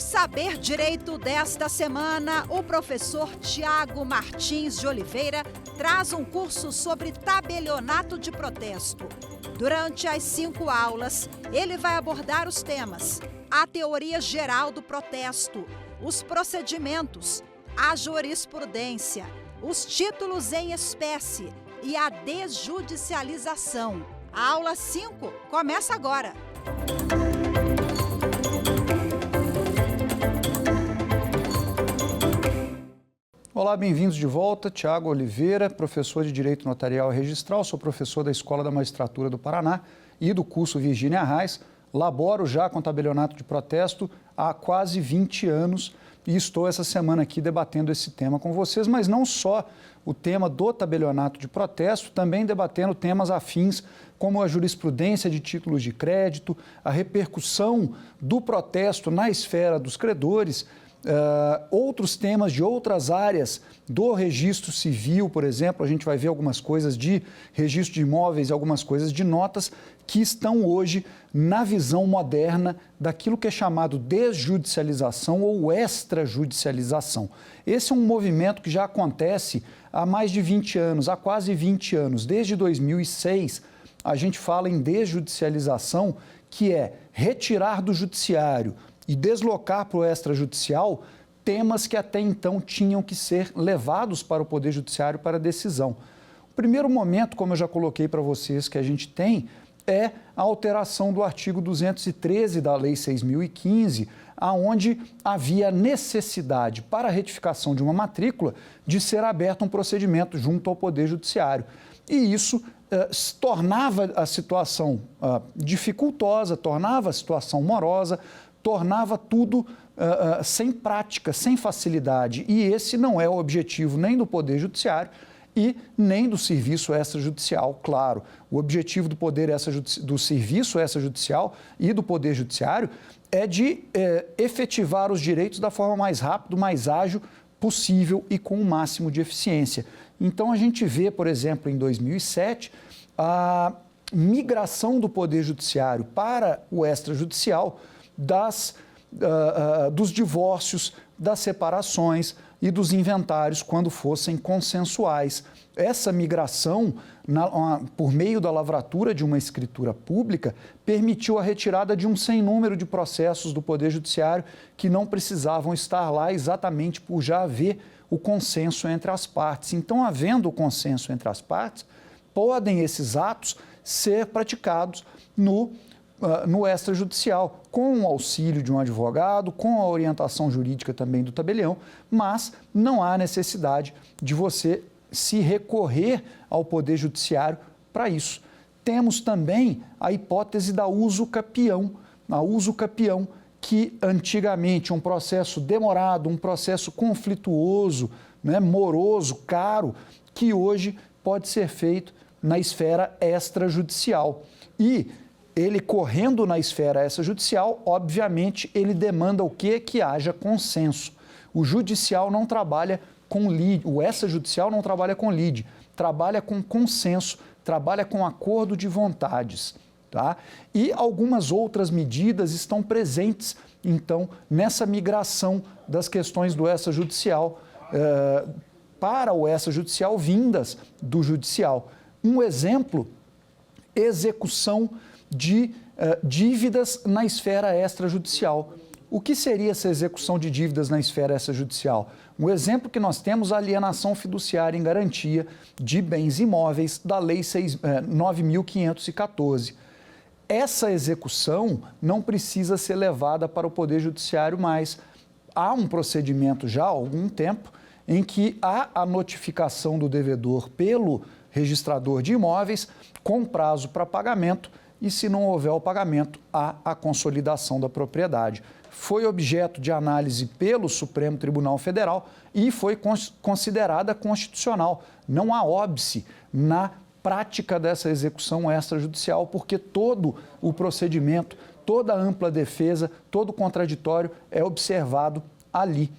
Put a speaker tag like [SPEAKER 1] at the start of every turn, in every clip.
[SPEAKER 1] Saber Direito desta semana, o professor Tiago Martins de Oliveira traz um curso sobre tabelionato de protesto. Durante as 5 aulas, ele vai abordar os temas: a teoria geral do protesto, os procedimentos, a jurisprudência, os títulos em espécie e a desjudicialização. A aula 5 começa agora.
[SPEAKER 2] Olá, bem-vindos de volta. Tiago Oliveira, professor de Direito Notarial e Registral, sou professor da Escola da Magistratura do Paraná e do curso Virgínia Reis. Laboro já com tabelionato de protesto há quase 20 anos e estou essa semana aqui debatendo esse tema com vocês, mas não só o tema do tabelionato de protesto, também debatendo temas afins como a jurisprudência de títulos de crédito, a repercussão do protesto na esfera dos credores, outros temas de outras áreas do registro civil, por exemplo. A gente vai ver algumas coisas de registro de imóveis, algumas coisas de notas que estão hoje na visão moderna daquilo que é chamado desjudicialização ou extrajudicialização. Esse é um movimento que já acontece há mais de 20 anos, há quase 20 anos. Desde 2006, a gente fala em desjudicialização, que é retirar do judiciário e deslocar para o extrajudicial temas que até então tinham que ser levados para o Poder Judiciário para decisão. O primeiro momento, como eu já coloquei para vocês, que a gente tem é a alteração do artigo 213 da Lei 6.015, aonde havia necessidade para a retificação de uma matrícula de ser aberto um procedimento junto ao Poder Judiciário. E isso tornava a situação dificultosa, tornava a situação morosa, tornava tudo sem prática, sem facilidade. E esse não é o objetivo nem do Poder Judiciário e nem do Serviço Extrajudicial, claro. O objetivo do Serviço Extrajudicial e do Poder Judiciário é de efetivar os direitos da forma mais rápida, mais ágil possível e com o máximo de eficiência. Então, a gente vê, por exemplo, em 2007, a migração do Poder Judiciário para o extrajudicial dos divórcios, das separações e dos inventários quando fossem consensuais. Essa migração, por meio da lavratura de uma escritura pública, permitiu a retirada de um sem número de processos do Poder Judiciário que não precisavam estar lá exatamente por já haver o consenso entre as partes. Então, havendo o consenso entre as partes, podem esses atos ser praticados no extrajudicial, com o auxílio de um advogado, com a orientação jurídica também do tabelião, mas não há necessidade de você se recorrer ao Poder Judiciário para isso. Temos também a hipótese da uso capião, que antigamente um processo demorado, um processo conflituoso, moroso, caro, que hoje pode ser feito na esfera extrajudicial. E ele correndo na esfera extrajudicial, obviamente, ele demanda o quê? Que haja consenso. O judicial não trabalha com lide, o extrajudicial não trabalha com lide, trabalha com consenso, trabalha com acordo de vontades. Tá? E algumas outras medidas estão presentes, então, nessa migração das questões do extrajudicial para o extrajudicial vindas do judicial. Um exemplo, execução de dívidas na esfera extrajudicial. O que seria essa execução de dívidas na esfera extrajudicial? Um exemplo que nós temos, a alienação fiduciária em garantia de bens imóveis da Lei 9.514. Essa execução não precisa ser levada para o Poder Judiciário mais. Há um procedimento já há algum tempo em que há a notificação do devedor pelo registrador de imóveis com prazo para pagamento e, se não houver o pagamento, há a consolidação da propriedade. Foi objeto de análise pelo Supremo Tribunal Federal e foi considerada constitucional. Não há óbice na prática dessa execução extrajudicial, porque todo o procedimento, toda a ampla defesa, todo o contraditório é observado ali.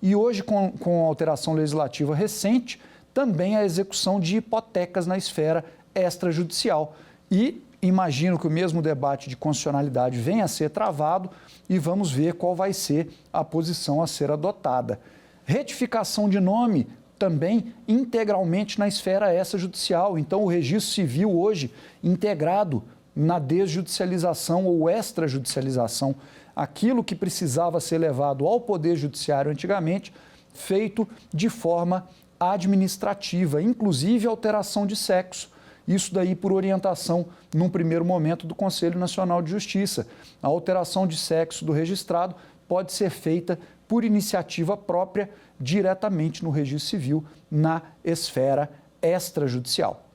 [SPEAKER 2] E hoje, com a alteração legislativa recente, também a execução de hipotecas na esfera extrajudicial. E imagino que o mesmo debate de constitucionalidade venha a ser travado e vamos ver qual vai ser a posição a ser adotada. Retificação de nome também integralmente na esfera extrajudicial. Então, o registro civil hoje integrado na desjudicialização ou extrajudicialização, aquilo que precisava ser levado ao Poder Judiciário antigamente, feito de forma administrativa, inclusive alteração de sexo. Isso daí por orientação, num primeiro momento, do Conselho Nacional de Justiça. A alteração de sexo do registrado pode ser feita por iniciativa própria, diretamente no registro civil, na esfera extrajudicial.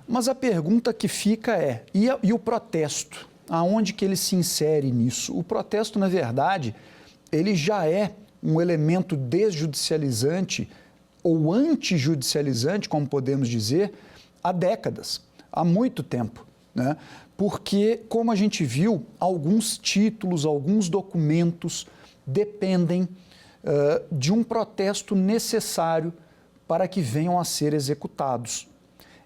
[SPEAKER 2] Mas a pergunta que fica é, e o protesto? Aonde que ele se insere nisso? O protesto, na verdade, ele já é um elemento desjudicializante ou antijudicializante, como podemos dizer, há décadas, há muito tempo, né? Porque, como a gente viu, alguns títulos, alguns documentos dependem de um protesto necessário para que venham a ser executados.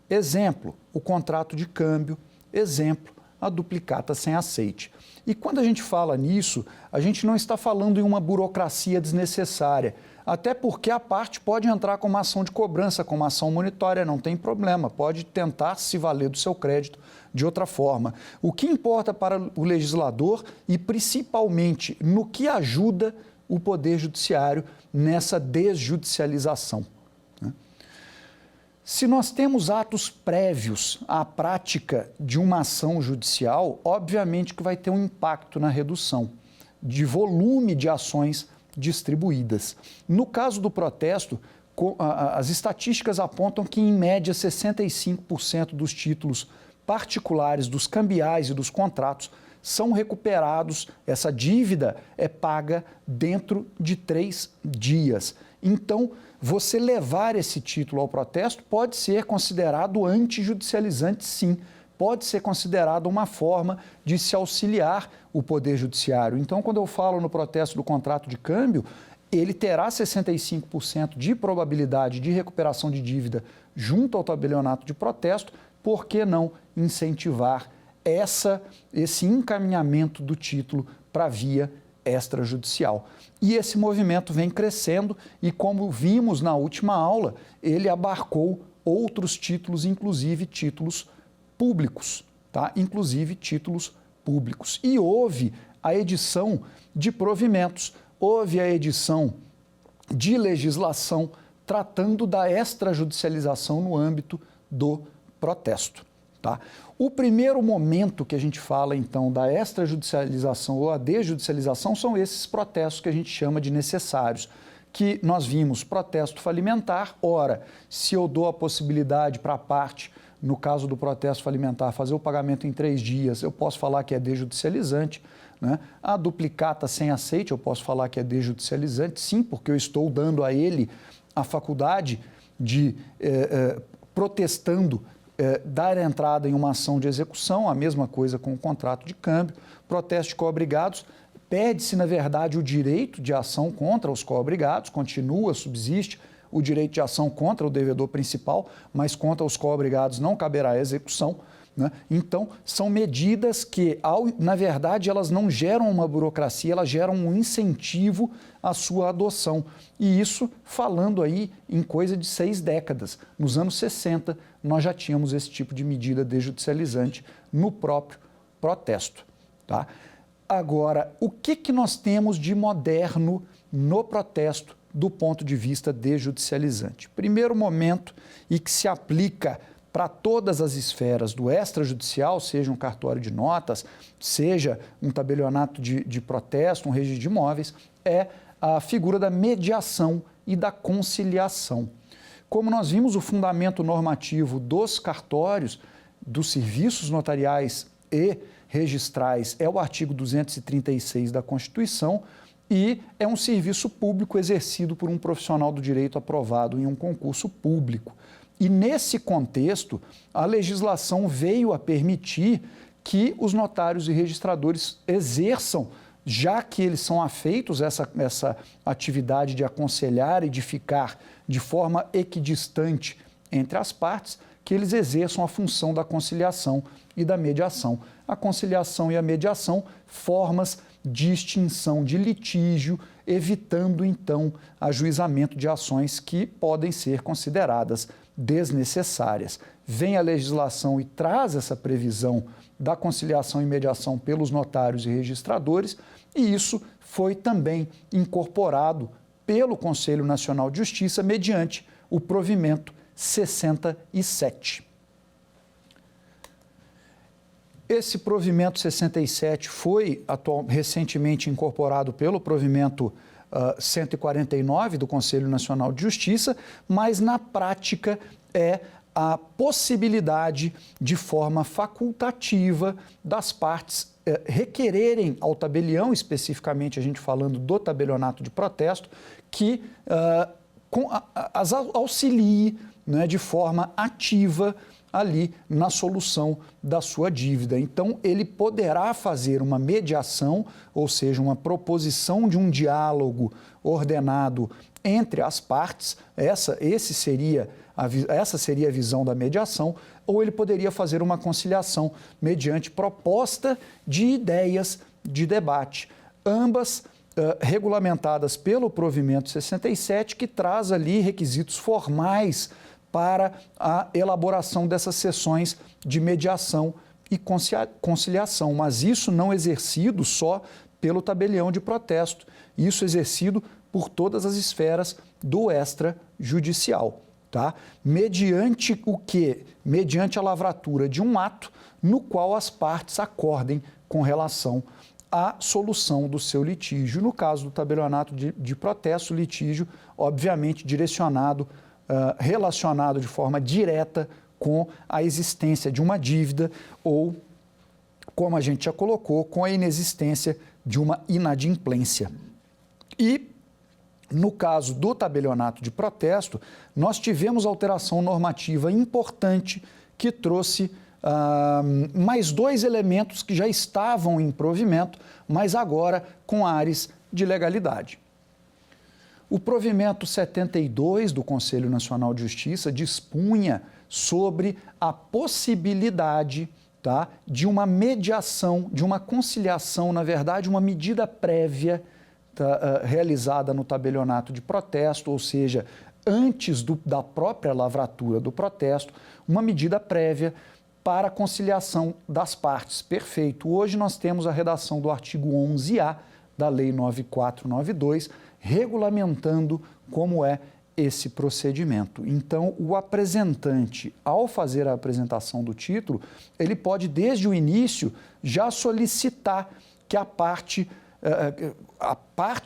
[SPEAKER 2] Exemplo, o contrato de câmbio, exemplo, a duplicata sem aceite. E quando a gente fala nisso, a gente não está falando em uma burocracia desnecessária, até porque a parte pode entrar com uma ação de cobrança, com uma ação monitória, não tem problema, pode tentar se valer do seu crédito de outra forma. O que importa para o legislador e principalmente no que ajuda o Poder Judiciário nessa desjudicialização. Se nós temos atos prévios à prática de uma ação judicial, obviamente que vai ter um impacto na redução de volume de ações distribuídas. No caso do protesto, as estatísticas apontam que, em média, 65% dos títulos particulares, dos cambiais e dos contratos são recuperados, essa dívida é paga dentro de 3 dias. Então, você levar esse título ao protesto pode ser considerado antijudicializante, sim. Pode ser considerado uma forma de se auxiliar o Poder Judiciário. Então, quando eu falo no protesto do contrato de câmbio, ele terá 65% de probabilidade de recuperação de dívida junto ao tabelionato de protesto. Por que não incentivar esse encaminhamento do título para a via extrajudicial? E esse movimento vem crescendo e, como vimos na última aula, ele abarcou outros títulos, inclusive títulos públicos, tá? Inclusive títulos públicos. E houve a edição de provimentos, houve a edição de legislação tratando da extrajudicialização no âmbito do protesto, tá? O primeiro momento que a gente fala, então, da extrajudicialização ou a desjudicialização são esses protestos que a gente chama de necessários, que nós vimos protesto falimentar. Ora, se eu dou a possibilidade para a parte, no caso do protesto falimentar, fazer o pagamento em 3 dias, eu posso falar que é desjudicializante, né? A duplicata sem aceite, eu posso falar que é desjudicializante, sim, porque eu estou dando a ele a faculdade de, protestando, dar entrada em uma ação de execução, a mesma coisa com o contrato de câmbio. Protesto de co-obrigados, pede-se, na verdade, o direito de ação contra os co-obrigados, continua, subsiste o direito de ação contra o devedor principal, mas contra os co-obrigados não caberá execução, né? Então, são medidas que, na verdade, elas não geram uma burocracia, elas geram um incentivo à sua adoção. E isso falando aí em coisa de 6 décadas. Nos anos 60, nós já tínhamos esse tipo de medida desjudicializante no próprio protesto, tá? Agora, o que nós temos de moderno no protesto do ponto de vista desjudicializante? Primeiro momento, e que se aplica para todas as esferas do extrajudicial, seja um cartório de notas, seja um tabelionato de protesto, um registro de imóveis, é a figura da mediação e da conciliação. Como nós vimos, o fundamento normativo dos cartórios, dos serviços notariais e registrais é o artigo 236 da Constituição e é um serviço público exercido por um profissional do direito aprovado em um concurso público. E, nesse contexto, a legislação veio a permitir que os notários e registradores exerçam, já que eles são afeitos a essa atividade de aconselhar e de ficar de forma equidistante entre as partes, que eles exerçam a função da conciliação e da mediação. A conciliação e a mediação, formas de extinção de litígio, evitando, então, ajuizamento de ações que podem ser consideradas desnecessárias. Vem a legislação e traz essa previsão da conciliação e mediação pelos notários e registradores, e isso foi também incorporado pelo Conselho Nacional de Justiça mediante o provimento 67. Esse provimento 67 foi recentemente incorporado pelo provimento 149 do Conselho Nacional de Justiça, mas na prática é a possibilidade de forma facultativa das partes requererem ao tabelião, especificamente a gente falando do tabelionato de protesto, que as auxilie, né, de forma ativa ali na solução da sua dívida. Então, ele poderá fazer uma mediação, ou seja, uma proposição de um diálogo ordenado entre as partes, essa seria a visão da mediação, ou ele poderia fazer uma conciliação mediante proposta de ideias de debate, ambas regulamentadas pelo provimento 67, que traz ali requisitos formais para a elaboração dessas sessões de mediação e conciliação, mas isso não exercido só pelo tabelião de protesto, isso exercido por todas as esferas do extrajudicial, tá? Mediante o quê? Mediante a lavratura de um ato no qual as partes acordem com relação à solução do seu litígio. No caso do tabelionato de protesto, litígio, obviamente, direcionado, relacionado de forma direta com a existência de uma dívida ou, como a gente já colocou, com a inexistência de uma inadimplência. E, no caso do tabelionato de protesto, nós tivemos alteração normativa importante que trouxe mais dois elementos que já estavam em provimento, mas agora com ares de legalidade. O provimento 72 do Conselho Nacional de Justiça dispunha sobre a possibilidade, tá, de uma mediação, de uma conciliação, na verdade, uma medida prévia realizada no tabelionato de protesto, ou seja, antes da própria lavratura do protesto, uma medida prévia para a conciliação das partes. Perfeito. Hoje nós temos a redação do artigo 11A da Lei 9492, regulamentando como é esse procedimento. Então, o apresentante, ao fazer a apresentação do título, ele pode, desde o início, já solicitar que a parte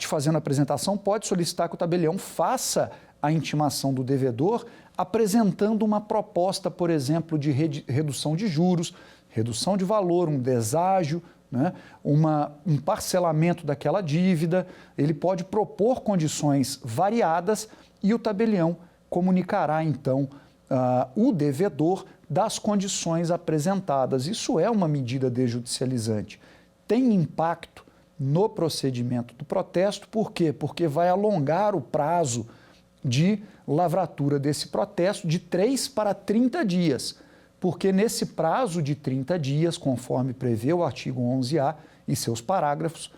[SPEAKER 2] fazendo a apresentação pode solicitar que o tabelião faça a intimação do devedor, apresentando uma proposta, por exemplo, de redução de juros, redução de valor, um deságio, né, um parcelamento daquela dívida. Ele pode propor condições variadas e o tabelião comunicará, então, o devedor das condições apresentadas. Isso é uma medida desjudicializante. Tem impacto no procedimento do protesto, por quê? Porque vai alongar o prazo de lavratura desse protesto de 3 para 30 dias, porque nesse prazo de 30 dias, conforme prevê o artigo 11A e seus parágrafos,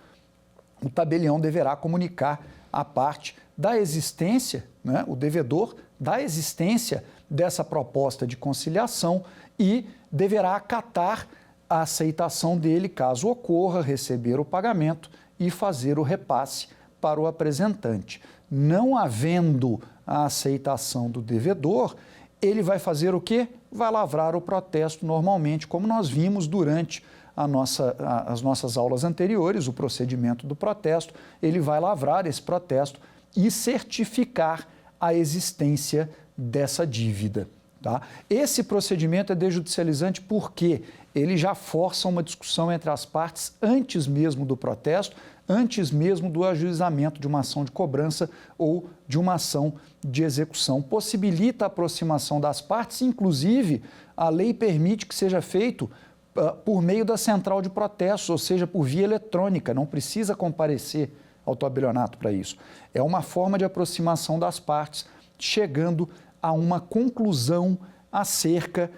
[SPEAKER 2] o tabelião deverá comunicar à parte da existência, né, o devedor, da existência dessa proposta de conciliação e deverá acatar a aceitação dele, caso ocorra, receber o pagamento e fazer o repasse para o apresentante. Não havendo a aceitação do devedor, ele vai fazer o quê? Vai lavrar o protesto normalmente, como nós vimos durante as nossas aulas anteriores, o procedimento do protesto. Ele vai lavrar esse protesto e certificar a existência dessa dívida. Tá? Esse procedimento é desjudicializante porque ele já força uma discussão entre as partes antes mesmo do protesto, antes mesmo do ajuizamento de uma ação de cobrança ou de uma ação de execução. Possibilita a aproximação das partes, inclusive a lei permite que seja feito por meio da central de protestos, ou seja, por via eletrônica, não precisa comparecer ao tabelionato para isso. É uma forma de aproximação das partes, chegando a uma conclusão acerca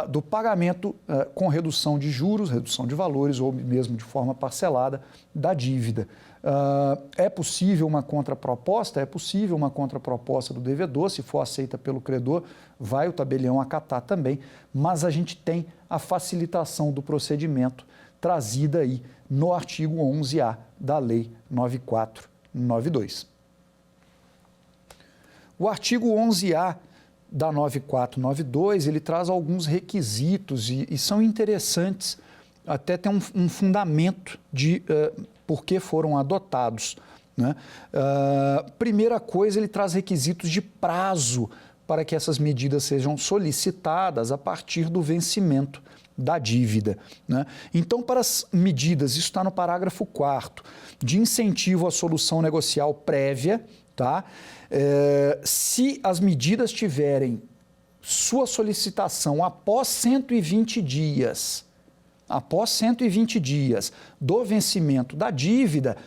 [SPEAKER 2] do pagamento com redução de juros, redução de valores ou mesmo de forma parcelada da dívida. É possível uma contraproposta? É possível uma contraproposta do devedor, se for aceita pelo credor, vai o tabelião acatar também, mas a gente tem a facilitação do procedimento trazida aí no artigo 11A da Lei 9492. O artigo 11A da 9492, ele traz alguns requisitos e são interessantes, até tem um fundamento de por que foram adotados, né? Primeira coisa, ele traz requisitos de prazo para que essas medidas sejam solicitadas a partir do vencimento da dívida, né? Então, para as medidas, isso está no parágrafo 4º, de incentivo à solução negocial prévia, tá? Se as medidas tiverem sua solicitação após 120 dias do vencimento da dívida,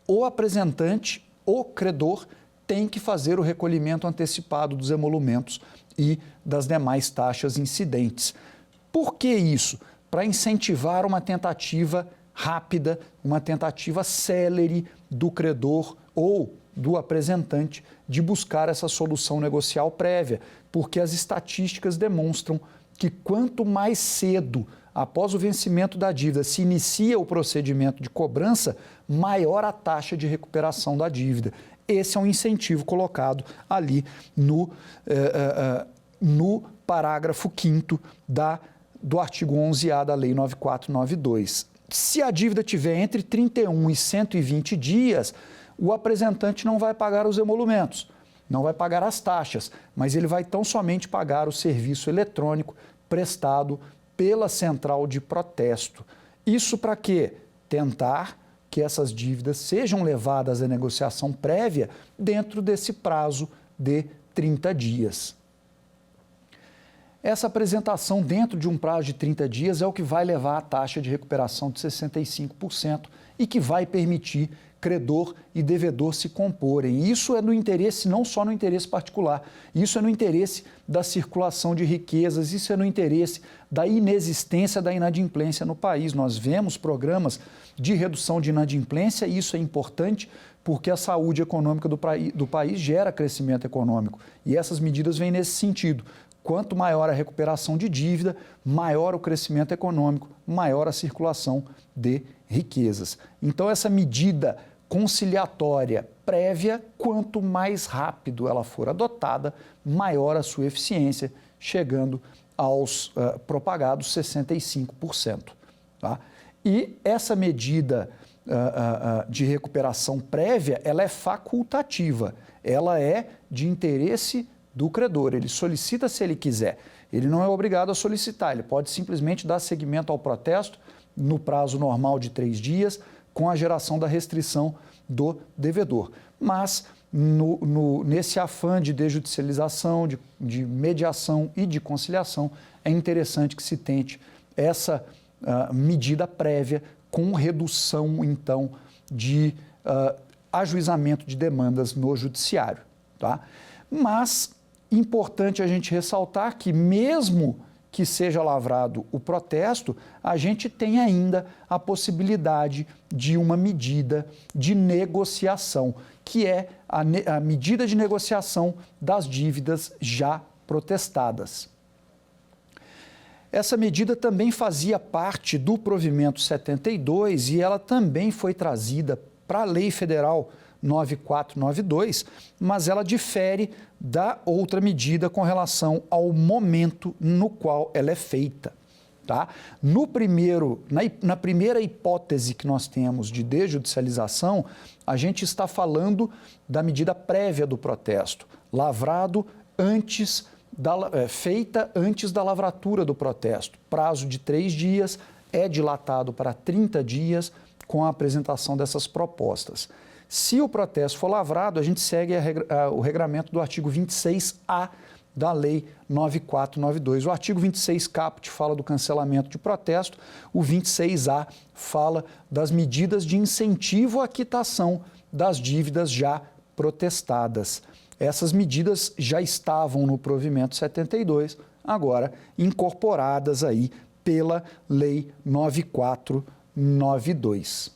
[SPEAKER 2] o apresentante, o credor, tem que fazer o recolhimento antecipado dos emolumentos e das demais taxas incidentes. Por que isso? Para incentivar uma tentativa rápida, uma tentativa célere do credor ou do apresentante de buscar essa solução negocial prévia, porque as estatísticas demonstram que quanto mais cedo, após o vencimento da dívida, se inicia o procedimento de cobrança, maior a taxa de recuperação da dívida. Esse é um incentivo colocado ali no parágrafo 5º do artigo 11A da Lei 9492. Se a dívida tiver entre 31 e 120 dias, o apresentante não vai pagar os emolumentos, não vai pagar as taxas, mas ele vai tão somente pagar o serviço eletrônico prestado pela central de protesto. Isso para quê? Tentar que essas dívidas sejam levadas à negociação prévia dentro desse prazo de 30 dias. Essa apresentação dentro de um prazo de 30 dias é o que vai levar à taxa de recuperação de 65% e que vai permitir credor e devedor se comporem. Isso é no interesse, não só no interesse particular, isso é no interesse da circulação de riquezas, isso é no interesse da inexistência da inadimplência no país. Nós vemos programas de redução de inadimplência e isso é importante porque a saúde econômica do país gera crescimento econômico e essas medidas vêm nesse sentido. Quanto maior a recuperação de dívida, maior o crescimento econômico, maior a circulação de riquezas. Então, essa medida conciliatória prévia, quanto mais rápido ela for adotada, maior a sua eficiência, chegando aos propagados 65%. Tá? E essa medida de recuperação prévia, ela é facultativa, ela é de interesse do credor, ele solicita se ele quiser, ele não é obrigado a solicitar, ele pode simplesmente dar seguimento ao protesto no prazo normal de 3 dias, com a geração da restrição do devedor. Mas, nesse afã de desjudicialização, de mediação e de conciliação, é interessante que se tente essa medida prévia com redução, então, de ajuizamento de demandas no judiciário. Tá? Mas, importante a gente ressaltar que, mesmo que seja lavrado o protesto, a gente tem ainda a possibilidade de uma medida de negociação, que é a medida de negociação das dívidas já protestadas. Essa medida também fazia parte do provimento 72 e ela também foi trazida para a Lei Federal 9492, mas ela difere da outra medida com relação ao momento no qual ela é feita. Tá? Na primeira hipótese que nós temos de desjudicialização, a gente está falando da medida prévia do protesto, lavrado feita antes da lavratura do protesto. Prazo de 3 dias é dilatado para 30 dias com a apresentação dessas propostas. Se o protesto for lavrado, a gente segue o regramento do artigo 26A da Lei 9492. O artigo 26 caput fala do cancelamento de protesto, o 26A fala das medidas de incentivo à quitação das dívidas já protestadas. Essas medidas já estavam no provimento 72, agora incorporadas aí pela Lei 9492.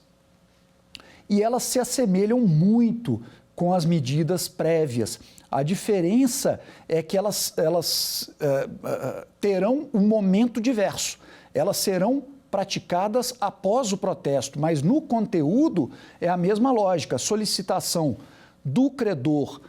[SPEAKER 2] E elas se assemelham muito com as medidas prévias. A diferença é que elas terão um momento diverso. Elas serão praticadas após o protesto, mas no conteúdo é a mesma lógica. Solicitação do credor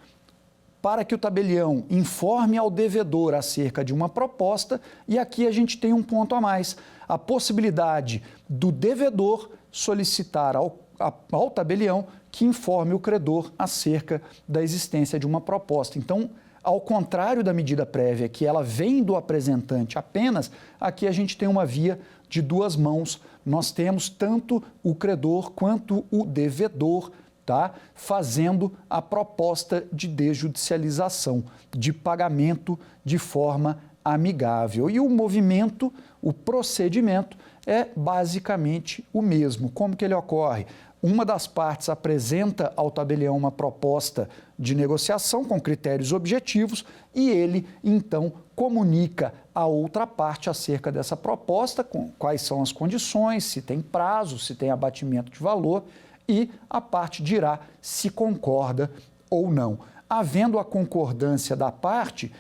[SPEAKER 2] para que o tabelião informe ao devedor acerca de uma proposta, e aqui a gente tem um ponto a mais. A possibilidade do devedor solicitar ao tabelião que informe o credor acerca da existência de uma proposta. Então, ao contrário da medida prévia, que ela vem do apresentante apenas, aqui a gente tem uma via de duas mãos. Nós temos tanto o credor quanto o devedor, tá, fazendo a proposta de desjudicialização, de pagamento de forma amigável. E o movimento, o procedimento é basicamente o mesmo. Como que ele ocorre? Uma das partes apresenta ao tabelião uma proposta de negociação com critérios objetivos e ele, então, comunica a outra parte acerca dessa proposta, com quais são as condições, se tem prazo, se tem abatimento de valor, e a parte dirá se concorda ou não. Havendo a concordância da parte,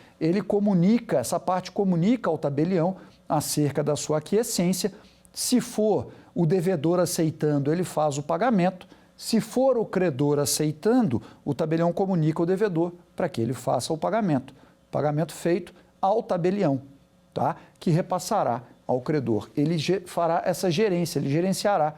[SPEAKER 2] essa parte comunica ao tabelião acerca da sua aquiescência. Se for o devedor aceitando, ele faz o pagamento. Se for o credor aceitando, o tabelião comunica ao devedor para que ele faça o pagamento. Pagamento feito ao tabelião, tá? Que repassará ao credor. Ele fará essa gerência, ele gerenciará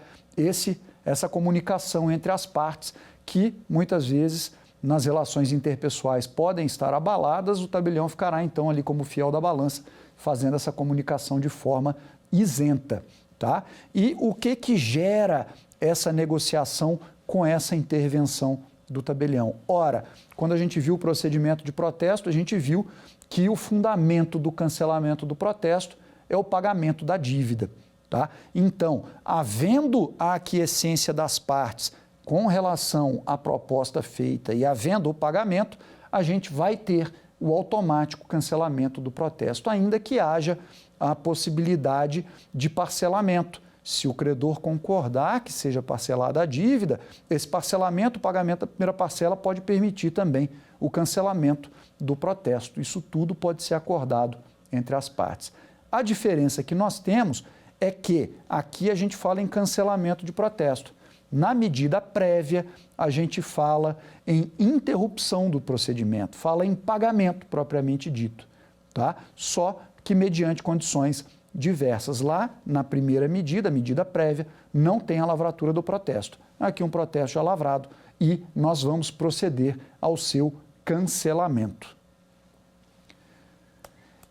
[SPEAKER 2] essa comunicação entre as partes que, muitas vezes, nas relações interpessoais podem estar abaladas, o tabelião ficará, então, ali como fiel da balança, fazendo essa comunicação de forma isenta, tá? E o que gera essa negociação com essa intervenção do tabelião? Ora, quando a gente viu o procedimento de protesto, a gente viu que o fundamento do cancelamento do protesto é o pagamento da dívida. Tá? Então, havendo a aquiescência das partes com relação à proposta feita e havendo o pagamento, a gente vai ter o automático cancelamento do protesto, ainda que haja a possibilidade de parcelamento. Se o credor concordar que seja parcelada a dívida, esse parcelamento, o pagamento da primeira parcela pode permitir também o cancelamento do protesto. Isso tudo pode ser acordado entre as partes. A diferença que nós temos é que aqui a gente fala em cancelamento de protesto. Na medida prévia, a gente fala em interrupção do procedimento, fala em pagamento propriamente dito, tá? Só que mediante condições diversas. Lá, na primeira medida, a medida prévia, não tem a lavratura do protesto. Aqui um protesto já lavrado e nós vamos proceder ao seu cancelamento.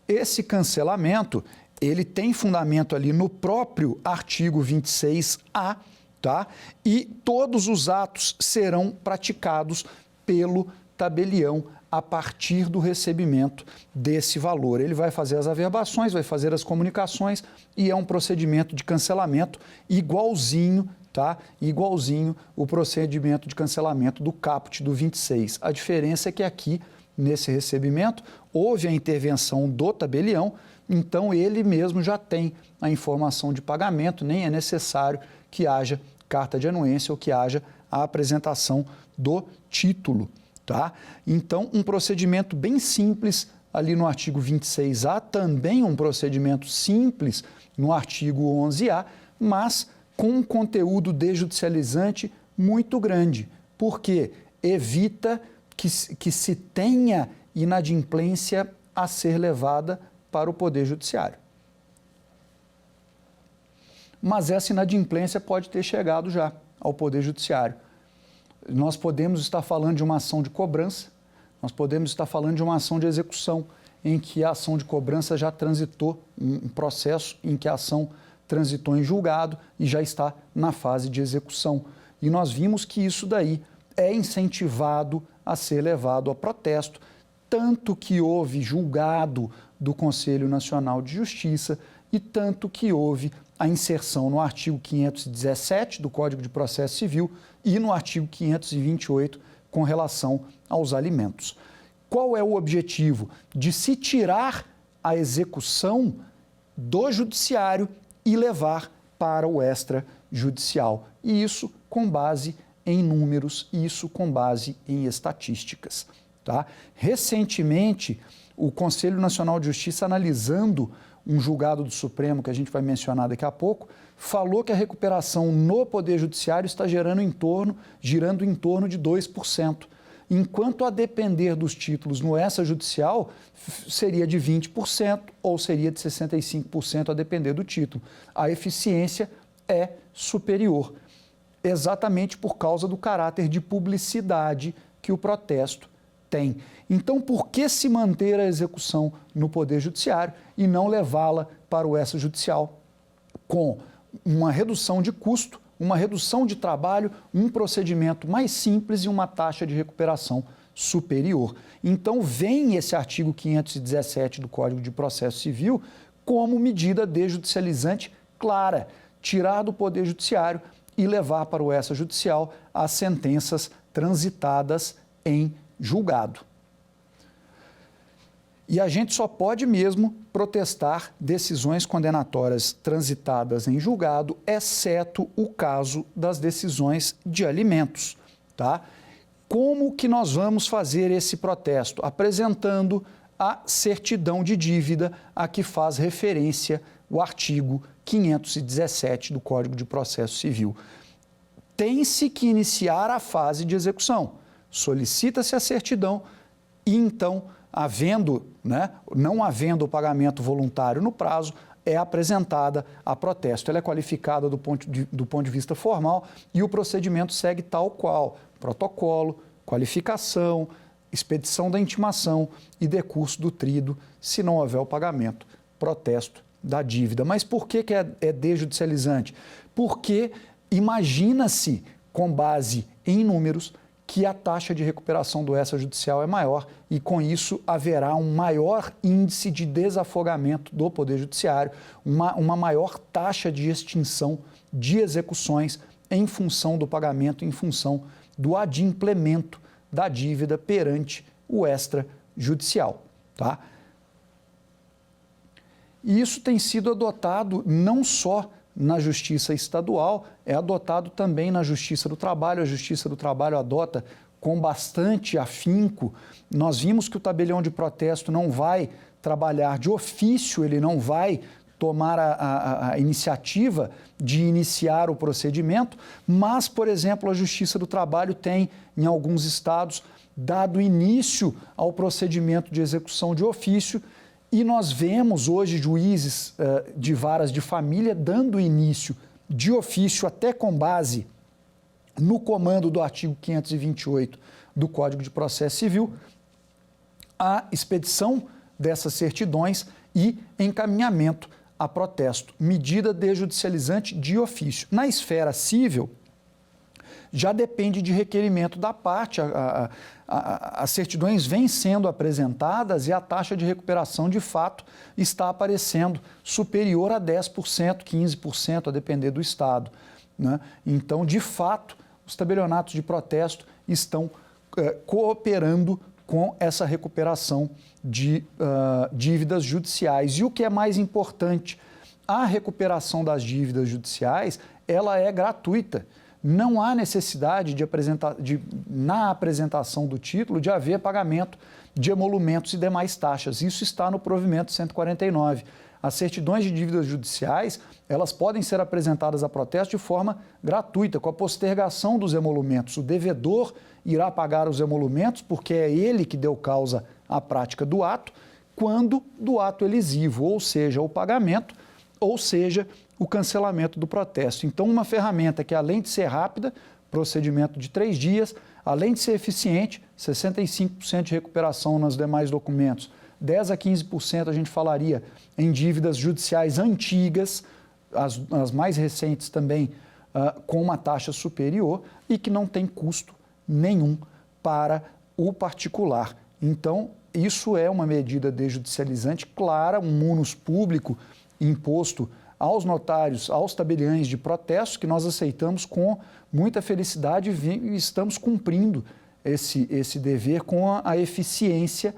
[SPEAKER 2] Esse cancelamento, ele tem fundamento ali no próprio artigo 26A, tá? E todos os atos serão praticados pelo tabelião a partir do recebimento desse valor. Ele vai fazer as averbações, vai fazer as comunicações e é um procedimento de cancelamento igualzinho, tá? Igualzinho o procedimento de cancelamento do caput do 26. A diferença é que aqui, nesse recebimento, houve a intervenção do tabelião, então ele mesmo já tem a informação de pagamento, nem é necessário que haja carta de anuência ou que haja a apresentação do título, tá? Então, um procedimento bem simples ali no artigo 26A, também um procedimento simples no artigo 11A, mas com um conteúdo desjudicializante muito grande, porque evita que se tenha inadimplência a ser levada para o Poder Judiciário. Mas essa inadimplência pode ter chegado já ao Poder Judiciário. Nós podemos estar falando de uma ação de cobrança, nós podemos estar falando de uma ação de execução, em que a ação de cobrança já transitou, um processo em que a ação transitou em julgado e já está na fase de execução. E nós vimos que isso daí é incentivado a ser levado a protesto, tanto que houve julgado do Conselho Nacional de Justiça e tanto que houve a inserção no artigo 517 do Código de Processo Civil e no artigo 528 com relação aos alimentos. Qual é o objetivo? De se tirar a execução do judiciário e levar para o extrajudicial. E isso com base em números, isso com base em estatísticas. Tá? Recentemente, o Conselho Nacional de Justiça, analisando um julgado do Supremo, que a gente vai mencionar daqui a pouco, falou que a recuperação no Poder Judiciário está girando em torno de 2%, enquanto a depender dos títulos no extrajudicial seria de 20% ou seria de 65% a depender do título. A eficiência é superior, exatamente por causa do caráter de publicidade que o protesto tem. Então, por que se manter a execução no Poder Judiciário e não levá-la para o extrajudicial com uma redução de custo, uma redução de trabalho, um procedimento mais simples e uma taxa de recuperação superior? Então, vem esse artigo 517 do Código de Processo Civil como medida desjudicializante clara, tirar do Poder Judiciário e levar para o extrajudicial as sentenças transitadas em julgado. E a gente só pode mesmo protestar decisões condenatórias transitadas em julgado, exceto o caso das decisões de alimentos, tá? Como que nós vamos fazer esse protesto? Apresentando a certidão de dívida a que faz referência o artigo 517 do Código de Processo Civil. Tem-se que iniciar a fase de execução. Solicita-se a certidão e, então, não havendo o pagamento voluntário no prazo, é apresentada a protesto. Ela é qualificada do ponto de vista formal e o procedimento segue tal qual: protocolo, qualificação, expedição da intimação e decurso do trido, se não houver o pagamento, protesto da dívida. Mas por que é desjudicializante? Porque imagina-se, com base em números, que a taxa de recuperação do extrajudicial é maior e, com isso, haverá um maior índice de desafogamento do Poder Judiciário, uma maior taxa de extinção de execuções em função do pagamento, em função do adimplemento da dívida perante o extrajudicial. Tá? E isso tem sido adotado não só na Justiça Estadual, é adotado também na Justiça do Trabalho. A Justiça do Trabalho adota com bastante afinco. Nós vimos que o tabelião de protesto não vai trabalhar de ofício, ele não vai tomar a iniciativa de iniciar o procedimento, mas, por exemplo, a Justiça do Trabalho tem, em alguns estados, dado início ao procedimento de execução de ofício. E nós vemos hoje juízes de varas de família dando início de ofício, até com base no comando do artigo 528 do Código de Processo Civil, a expedição dessas certidões e encaminhamento a protesto. Medida desjudicializante de ofício. Na esfera civil, já depende de requerimento da parte. As certidões vêm sendo apresentadas e a taxa de recuperação, de fato, está aparecendo superior a 10%, 15%, a depender do estado, né? Então, de fato, os tabelionatos de protesto estão cooperando com essa recuperação de dívidas judiciais. E o que é mais importante, a recuperação das dívidas judiciais, ela é gratuita. Não há necessidade na apresentação do título de haver pagamento de emolumentos e demais taxas. Isso está no provimento 149. As certidões de dívidas judiciais, elas podem ser apresentadas a protesto de forma gratuita, com a postergação dos emolumentos. O devedor irá pagar os emolumentos, porque é ele que deu causa à prática do ato, quando do ato elisivo, ou seja, o pagamento, ou seja, o cancelamento do protesto. Então, uma ferramenta que, além de ser rápida, procedimento de 3 dias, além de ser eficiente, 65% de recuperação nos demais documentos, 10% a 15% a gente falaria em dívidas judiciais antigas, as mais recentes também com uma taxa superior e que não tem custo nenhum para o particular. Então, isso é uma medida desjudicializante clara, um munus público imposto aos notários, aos tabeliães de protesto, que nós aceitamos com muita felicidade e estamos cumprindo esse dever com a eficiência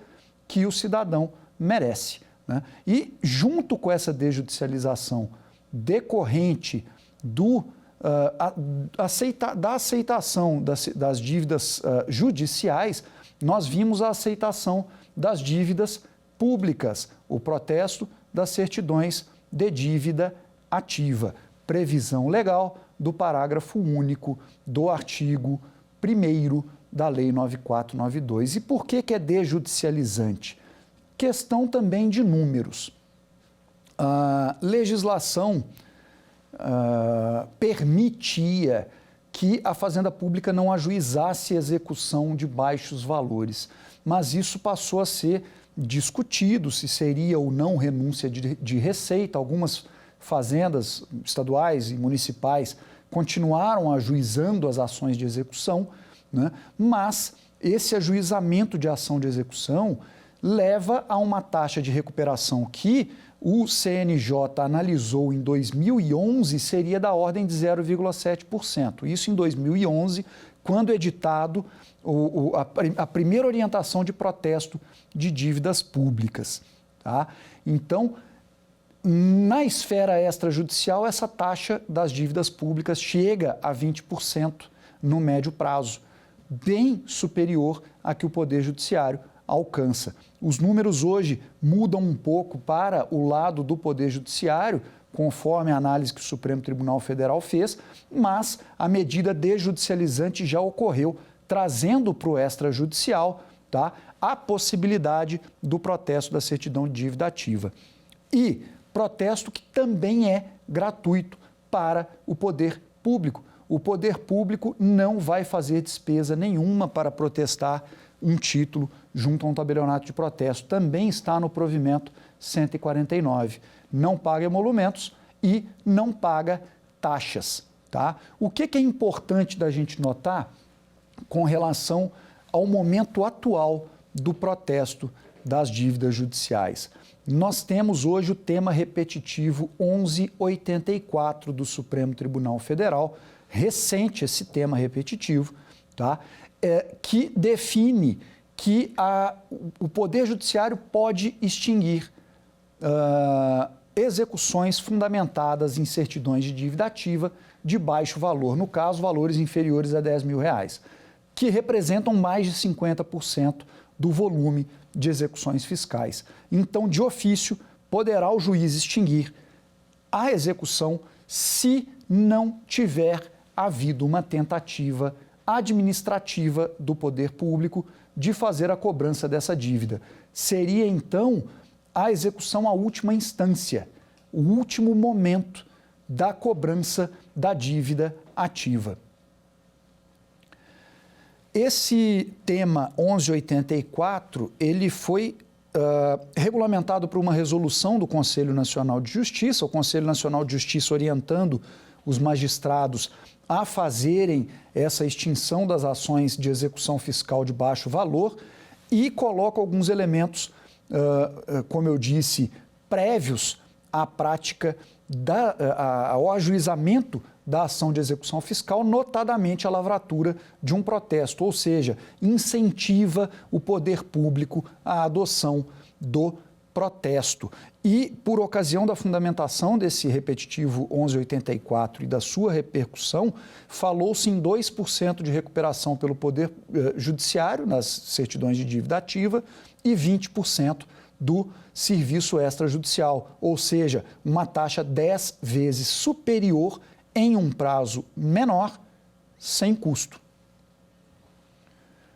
[SPEAKER 2] que o cidadão merece. né? E junto com essa desjudicialização decorrente da aceitação das dívidas judiciais, nós vimos a aceitação das dívidas públicas, o protesto das certidões de dívida ativa, previsão legal do parágrafo único do artigo 1º da Lei 9492. E por que é desjudicializante? Questão também de números. A legislação permitia que a Fazenda Pública não ajuizasse execução de baixos valores, mas isso passou a ser discutido, se seria ou não renúncia de receita. Algumas fazendas estaduais e municipais continuaram ajuizando as ações de execução, né? Mas esse ajuizamento de ação de execução leva a uma taxa de recuperação que o CNJ analisou em 2011 seria da ordem de 0,7%. Isso em 2011, quando editado a primeira orientação de protesto de dívidas públicas. Tá? Então, na esfera extrajudicial, essa taxa das dívidas públicas chega a 20% no médio prazo, bem superior à que o Poder Judiciário alcança. Os números hoje mudam um pouco para o lado do Poder Judiciário, conforme a análise que o Supremo Tribunal Federal fez, mas a medida desjudicializante já ocorreu, trazendo para o extrajudicial, tá, a possibilidade do protesto da certidão de dívida ativa. E protesto que também é gratuito para o poder público. O poder público não vai fazer despesa nenhuma para protestar um título junto a um tabelionato de protesto. Também está no provimento 149. Não paga emolumentos e não paga taxas. Tá? O que é importante da gente notar com relação ao momento atual do protesto das dívidas judiciais? Nós temos hoje o tema repetitivo 1184 do Supremo Tribunal Federal, recente esse tema repetitivo, tá? Que define que o Poder Judiciário pode extinguir execuções fundamentadas em certidões de dívida ativa de baixo valor, no caso, valores inferiores a R$10 mil, que representam mais de 50% do volume de execuções fiscais. Então, de ofício, poderá o juiz extinguir a execução se não tiver havido uma tentativa administrativa do poder público de fazer a cobrança dessa dívida. Seria, então, a execução a última instância, o último momento da cobrança da dívida ativa. Esse tema 1184, ele foi regulamentado por uma resolução do Conselho Nacional de Justiça, o Conselho Nacional de Justiça orientando os magistrados a fazerem essa extinção das ações de execução fiscal de baixo valor e coloca alguns elementos, como eu disse, prévios à prática, ao ajuizamento da ação de execução fiscal, notadamente a lavratura de um protesto, ou seja, incentiva o poder público à adoção do protesto. E, por ocasião da fundamentação desse repetitivo 1184 e da sua repercussão, falou-se em 2% de recuperação pelo Poder Judiciário nas certidões de dívida ativa e 20% do serviço extrajudicial, ou seja, uma taxa 10 vezes superior em um prazo menor, sem custo.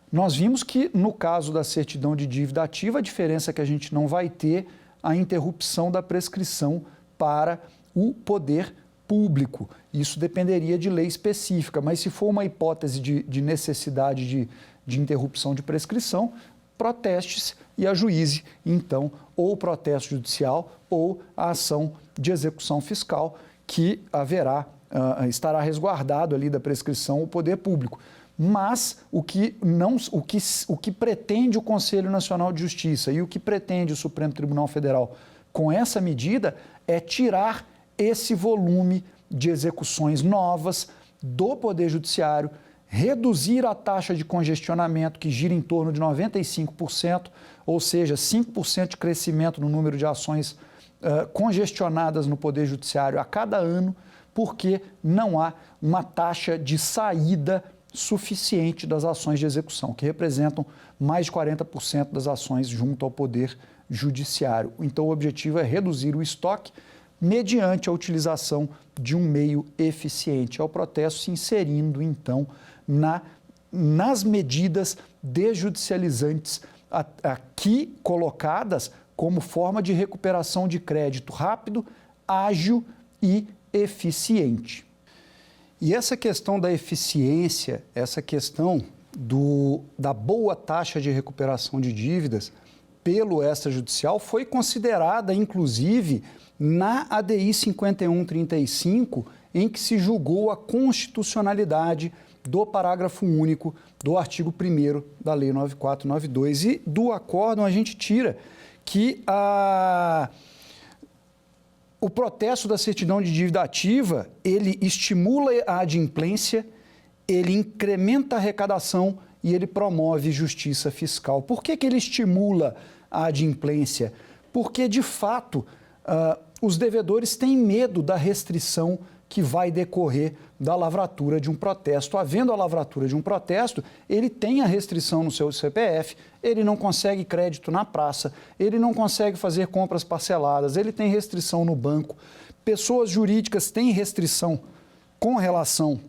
[SPEAKER 2] Nós vimos que, no caso da certidão de dívida ativa, a diferença é que a gente não vai ter a interrupção da prescrição para o poder público. Isso dependeria de lei específica, mas se for uma hipótese de necessidade de interrupção de prescrição, proteste-se e ajuize, então, ou o protesto judicial ou a ação de execução fiscal, que estará resguardado ali da prescrição o poder público. Mas o que pretende o Conselho Nacional de Justiça e o que pretende o Supremo Tribunal Federal com essa medida é tirar esse volume de execuções novas do Poder Judiciário, reduzir a taxa de congestionamento, que gira em torno de 95%, ou seja, 5% de crescimento no número de ações congestionadas no Poder Judiciário a cada ano, porque não há uma taxa de saída suficiente das ações de execução, que representam mais de 40% das ações junto ao Poder Judiciário. Então, o objetivo é reduzir o estoque mediante a utilização de um meio eficiente. É o protesto se inserindo, então, nas medidas desjudicializantes aqui colocadas como forma de recuperação de crédito rápido, ágil e eficiente. E essa questão da eficiência, essa questão da boa taxa de recuperação de dívidas pelo extrajudicial foi considerada, inclusive, na ADI 5135, em que se julgou a constitucionalidade do parágrafo único do artigo 1º da Lei 9492. E do acórdão a gente tira que o protesto da certidão de dívida ativa, ele estimula a adimplência, ele incrementa a arrecadação e ele promove justiça fiscal. Por que ele estimula a adimplência? Porque, de fato, os devedores têm medo da restrição que vai decorrer da lavratura de um protesto. Havendo a lavratura de um protesto, ele tem a restrição no seu CPF, ele não consegue crédito na praça, ele não consegue fazer compras parceladas, ele tem restrição no banco. Pessoas jurídicas têm restrição com relação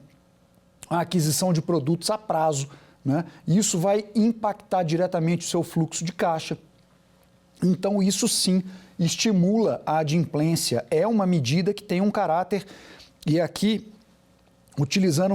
[SPEAKER 2] à aquisição de produtos a prazo, né? Isso vai impactar diretamente o seu fluxo de caixa. Então, isso sim estimula a adimplência. É uma medida que tem um caráter, e aqui, utilizando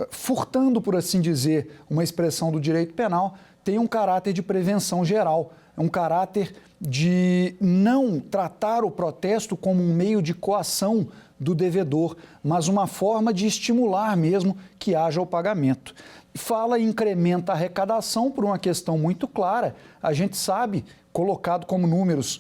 [SPEAKER 2] furtando, por assim dizer, uma expressão do direito penal, tem um caráter de prevenção geral, um caráter de não tratar o protesto como um meio de coação do devedor, mas uma forma de estimular mesmo que haja o pagamento. Fala e incrementa a arrecadação por uma questão muito clara. A gente sabe, colocado com números,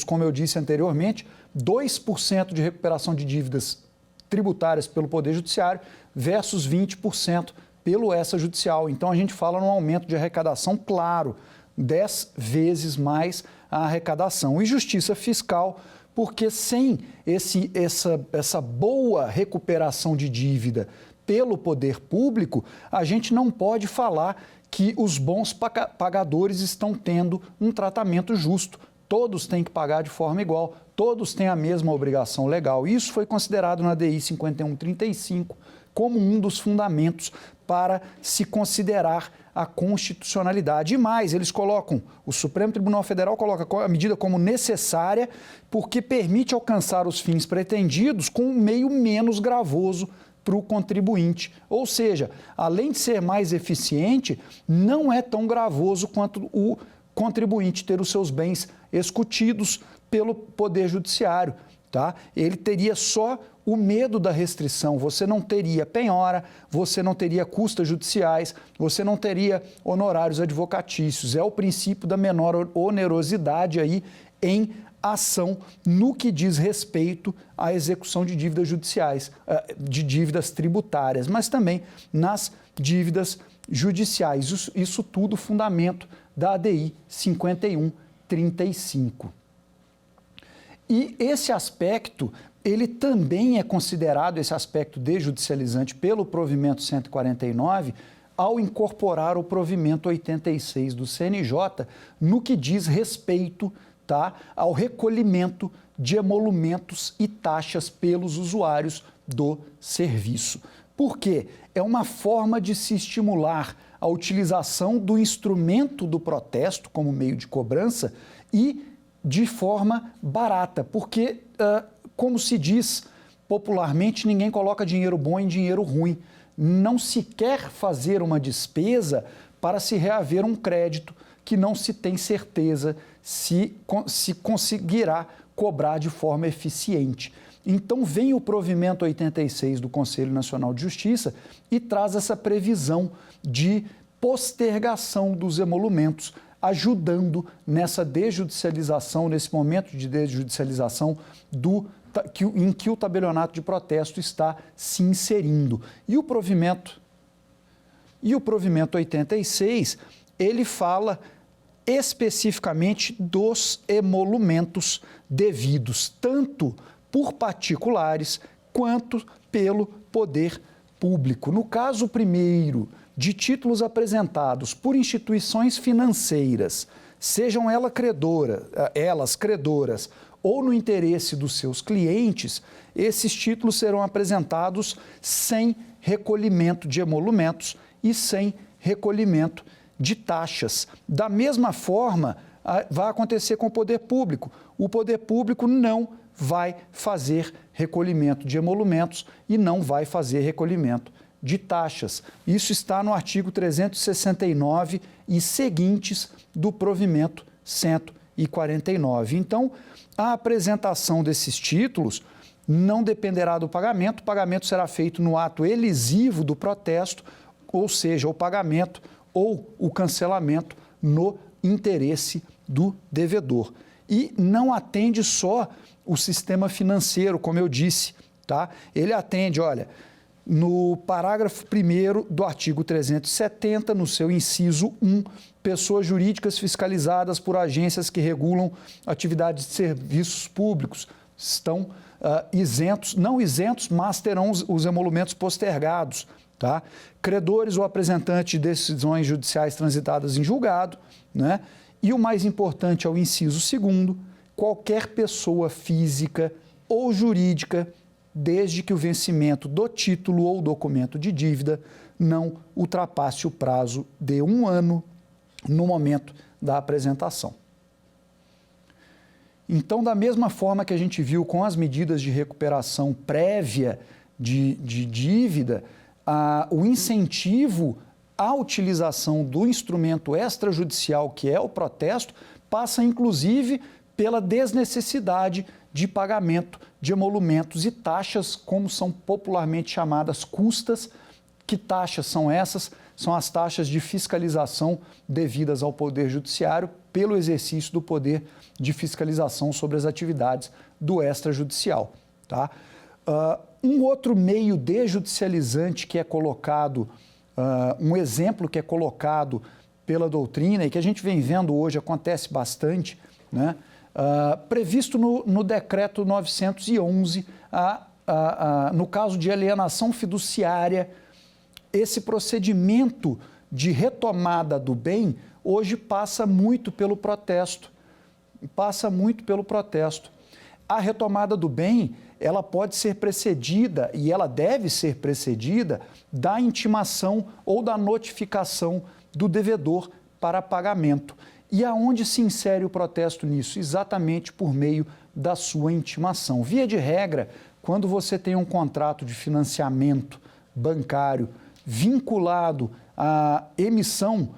[SPEAKER 2] como eu disse anteriormente, 2% de recuperação de dívidas tributárias pelo Poder Judiciário versus 20% pelo extrajudicial. Então, a gente fala num aumento de arrecadação, claro, 10 vezes mais a arrecadação. E justiça fiscal, porque sem essa boa recuperação de dívida pelo poder público, a gente não pode falar que os bons pagadores estão tendo um tratamento justo. Todos têm que pagar de forma igual, todos têm a mesma obrigação legal. Isso foi considerado na DI 5135 como um dos fundamentos para se considerar a constitucionalidade. E mais, eles colocam, o Supremo Tribunal Federal coloca a medida como necessária porque permite alcançar os fins pretendidos com um meio menos gravoso para o contribuinte. Ou seja, além de ser mais eficiente, não é tão gravoso quanto o contribuinte ter os seus bens escutidos pelo Poder Judiciário, tá? Ele teria só o medo da restrição, você não teria penhora, você não teria custas judiciais, você não teria honorários advocatícios. É o princípio da menor onerosidade aí em ação no que diz respeito à execução de dívidas judiciais, de dívidas tributárias, mas também nas dívidas judiciais. Isso tudo fundamento da ADI 5135. E esse aspecto, ele também é considerado, esse aspecto desjudicializante, pelo provimento 149, ao incorporar o provimento 86 do CNJ, no que diz respeito, tá, ao recolhimento de emolumentos e taxas pelos usuários do serviço. Por quê? É uma forma de se estimular a utilização do instrumento do protesto como meio de cobrança e de forma barata, porque, como se diz popularmente, ninguém coloca dinheiro bom em dinheiro ruim. Não se quer fazer uma despesa para se reaver um crédito que não se tem certeza se conseguirá cobrar de forma eficiente. Então, vem o provimento 86 do Conselho Nacional de Justiça e traz essa previsão de postergação dos emolumentos, ajudando nessa desjudicialização, nesse momento de desjudicialização do em que o tabelionato de protesto está se inserindo. E o provimento 86, ele fala especificamente dos emolumentos devidos, tanto por particulares quanto pelo poder público. No caso primeiro, de títulos apresentados por instituições financeiras, sejam elas credoras ou no interesse dos seus clientes, esses títulos serão apresentados sem recolhimento de emolumentos e sem recolhimento de taxas. Da mesma forma, vai acontecer com o poder público. O poder público não vai fazer recolhimento de emolumentos e não vai fazer recolhimento de taxas. Isso está no artigo 369 e seguintes do provimento 149. Então, a apresentação desses títulos não dependerá do pagamento. O pagamento será feito no ato elisivo do protesto, ou seja, o pagamento ou o cancelamento no interesse do devedor. E não atende só o sistema financeiro, como eu disse, tá? Ele atende, olha, no parágrafo 1º do artigo 370, no seu inciso 1, pessoas jurídicas fiscalizadas por agências que regulam atividades de serviços públicos estão isentos, não isentos, mas terão os emolumentos postergados. Tá? Credores ou apresentantes de decisões judiciais transitadas em julgado, né? E o mais importante é o inciso 2º, qualquer pessoa física ou jurídica, desde que o vencimento do título ou documento de dívida não ultrapasse o prazo de 1 ano no momento da apresentação. Então, da mesma forma que a gente viu com as medidas de recuperação prévia de dívida, o incentivo à utilização do instrumento extrajudicial, que é o protesto, passa inclusive pela desnecessidade de pagamento de emolumentos e taxas, como são popularmente chamadas custas. Que taxas são essas? São as taxas de fiscalização devidas ao Poder Judiciário pelo exercício do poder de fiscalização sobre as atividades do extrajudicial. Tá? Um outro meio desjudicializante que é colocado, um exemplo que é colocado pela doutrina e que a gente vem vendo hoje, acontece bastante, né? Previsto no decreto 911, no caso de alienação fiduciária, esse procedimento de retomada do bem hoje passa muito pelo protesto. A retomada do bem, ela pode ser precedida e ela deve ser precedida da intimação ou da notificação do devedor para pagamento. E aonde se insere o protesto nisso? Exatamente por meio da sua intimação. Via de regra, quando você tem um contrato de financiamento bancário vinculado à emissão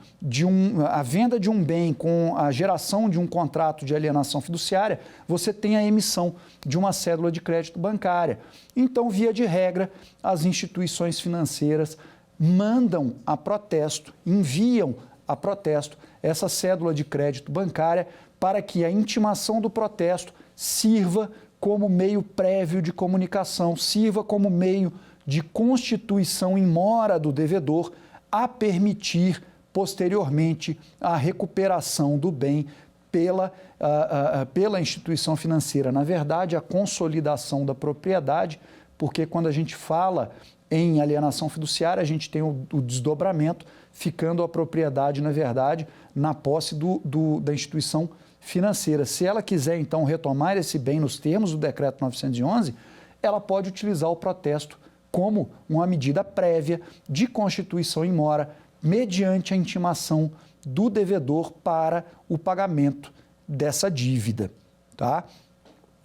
[SPEAKER 2] à venda de um bem com a geração de um contrato de alienação fiduciária, você tem a emissão de uma cédula de crédito bancária. Então, via de regra, as instituições financeiras mandam a protesto, enviam a protesto essa cédula de crédito bancária para que a intimação do protesto sirva como meio prévio de comunicação, sirva como meio de constituição em mora do devedor a permitir posteriormente a recuperação do bem pela instituição financeira. Na verdade, a consolidação da propriedade, porque quando a gente fala em alienação fiduciária, a gente tem o desdobramento, ficando a propriedade, na verdade, na posse da instituição financeira. Se ela quiser, então, retomar esse bem nos termos do decreto 911, ela pode utilizar o protesto como uma medida prévia de constituição em mora, mediante a intimação do devedor para o pagamento dessa dívida. Tá?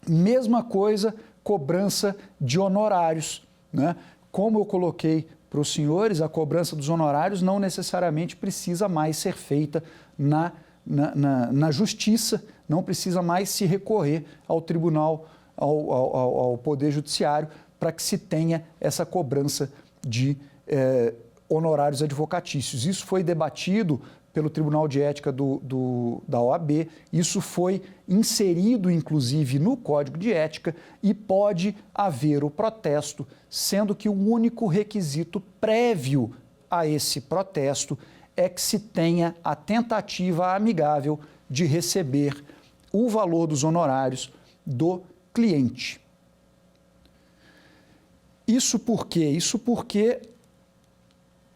[SPEAKER 2] Mesma coisa, cobrança de honorários, né? Como eu coloquei para os senhores, a cobrança dos honorários não necessariamente precisa mais ser feita na justiça, não precisa mais se recorrer ao tribunal, ao Poder Judiciário, para que se tenha essa cobrança de honorários advocatícios. Isso foi debatido pelo Tribunal de Ética da OAB. Isso foi inserido, inclusive, no Código de Ética e pode haver o protesto, sendo que o único requisito prévio a esse protesto é que se tenha a tentativa amigável de receber o valor dos honorários do cliente. Isso por quê? Isso porque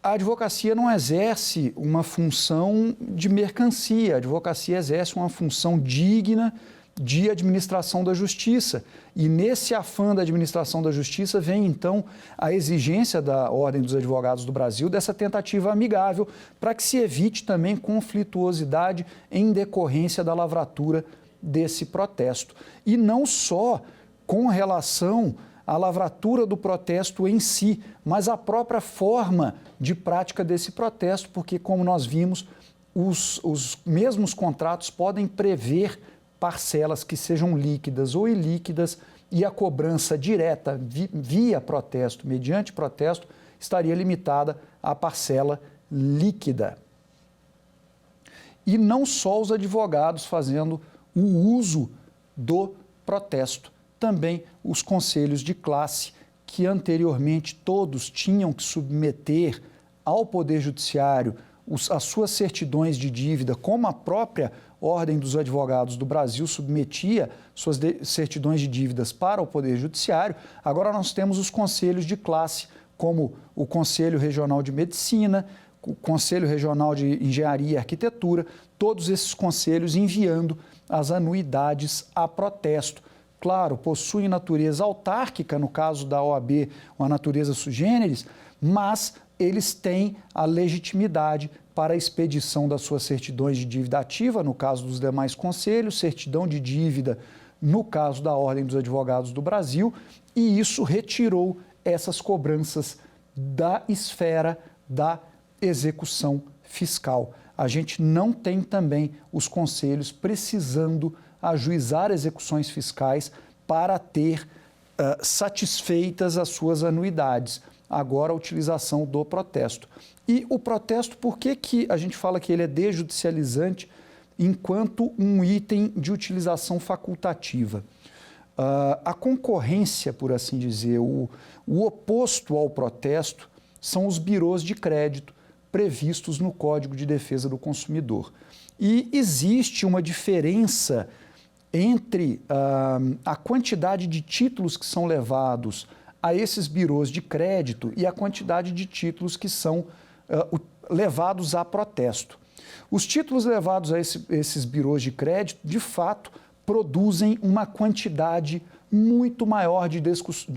[SPEAKER 2] a advocacia não exerce uma função de mercancia, a advocacia exerce uma função digna de administração da justiça. E nesse afã da administração da justiça vem, então, a exigência da Ordem dos Advogados do Brasil dessa tentativa amigável para que se evite também conflituosidade em decorrência da lavratura desse protesto. E não só com relação à lavratura do protesto em si, mas a própria forma de prática desse protesto, porque, como nós vimos, os mesmos contratos podem prever parcelas que sejam líquidas ou ilíquidas e a cobrança direta via protesto, mediante protesto, estaria limitada à parcela líquida. E não só os advogados fazendo o uso do protesto, também os conselhos de classe, que anteriormente todos tinham que submeter ao Poder Judiciário as suas certidões de dívida, como a própria Ordem dos Advogados do Brasil submetia suas certidões de dívidas para o Poder Judiciário. Agora nós temos os conselhos de classe, como o Conselho Regional de Medicina, o Conselho Regional de Engenharia e Arquitetura, todos esses conselhos enviando as anuidades a protesto. Claro, possuem natureza autárquica, no caso da OAB, uma natureza sui generis, mas eles têm a legitimidade para a expedição das suas certidões de dívida ativa, no caso dos demais conselhos, certidão de dívida, no caso da Ordem dos Advogados do Brasil, e isso retirou essas cobranças da esfera da execução fiscal. A gente não tem também os conselhos precisando ajuizar execuções fiscais para ter satisfeitas as suas anuidades. Agora a utilização do protesto. E o protesto, por que a gente fala que ele é desjudicializante enquanto um item de utilização facultativa? A concorrência, por assim dizer, o oposto ao protesto são os birôs de crédito previstos no Código de Defesa do Consumidor. E existe uma diferença entre a quantidade de títulos que são levados a esses birôs de crédito e a quantidade de títulos que são levados a protesto. Os títulos levados a esses birôs de crédito, de fato, produzem uma quantidade muito maior de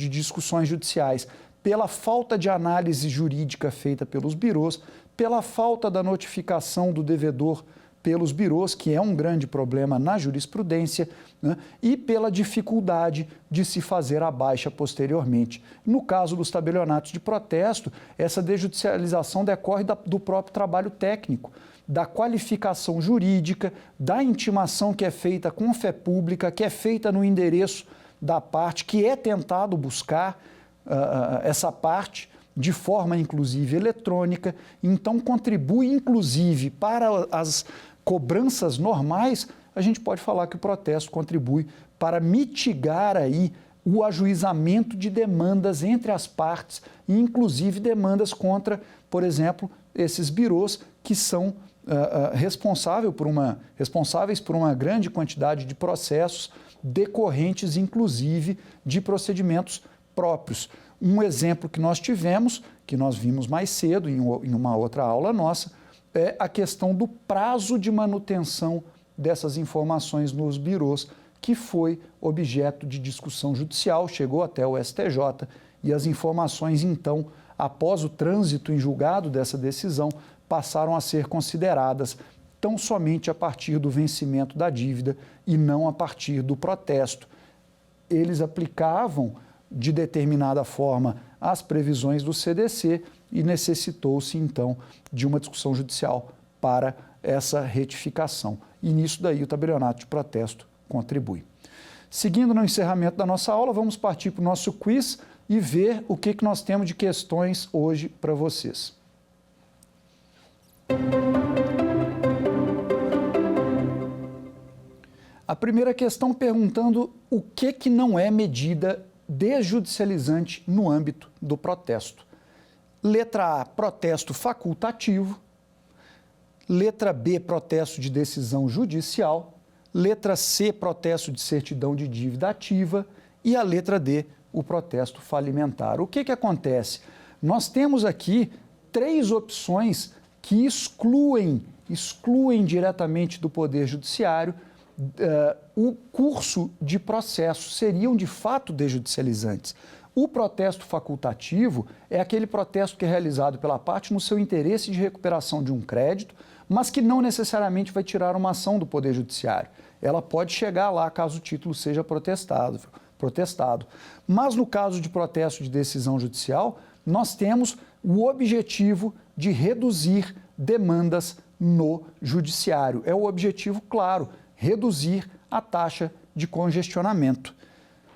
[SPEAKER 2] discussões judiciais, pela falta de análise jurídica feita pelos birôs, pela falta da notificação do devedor pelos birôs, que é um grande problema na jurisprudência, né, e pela dificuldade de se fazer a baixa posteriormente. No caso dos tabelionatos de protesto, essa desjudicialização decorre do próprio trabalho técnico, da qualificação jurídica, da intimação que é feita com fé pública, que é feita no endereço da parte, que é tentado buscar essa parte de forma, inclusive, eletrônica. Então, contribui, inclusive, para as cobranças normais. A gente pode falar que o protesto contribui para mitigar aí o ajuizamento de demandas entre as partes, e inclusive demandas contra, por exemplo, esses birôs que são responsáveis por uma grande quantidade de processos decorrentes, inclusive, de procedimentos próprios. Um exemplo que nós tivemos, que nós vimos mais cedo em uma outra aula nossa, é a questão do prazo de manutenção dessas informações nos birôs, que foi objeto de discussão judicial, chegou até o STJ, e as informações, então, após o trânsito em julgado dessa decisão, passaram a ser consideradas tão somente a partir do vencimento da dívida e não a partir do protesto. Eles aplicavam de determinada forma as previsões do CDC e necessitou-se, então, de uma discussão judicial para essa retificação. E nisso daí o tabelionato de protesto contribui. Seguindo no encerramento da nossa aula, vamos partir para o nosso quiz e ver o que nós temos de questões hoje para vocês. A primeira questão perguntando o que não é medida desjudicializante no âmbito do protesto. Letra A, protesto facultativo. Letra B, protesto de decisão judicial. Letra C, protesto de certidão de dívida ativa. E a letra D, o protesto falimentar. O que acontece? Nós temos aqui 3 opções que excluem diretamente do Poder Judiciário o curso de processo, seriam de fato desjudicializantes. O protesto facultativo é aquele protesto que é realizado pela parte no seu interesse de recuperação de um crédito, mas que não necessariamente vai tirar uma ação do Poder Judiciário. Ela pode chegar lá caso o título seja protestado. Mas no caso de protesto de decisão judicial, nós temos o objetivo de reduzir demandas no judiciário. É o objetivo claro, reduzir a taxa de congestionamento.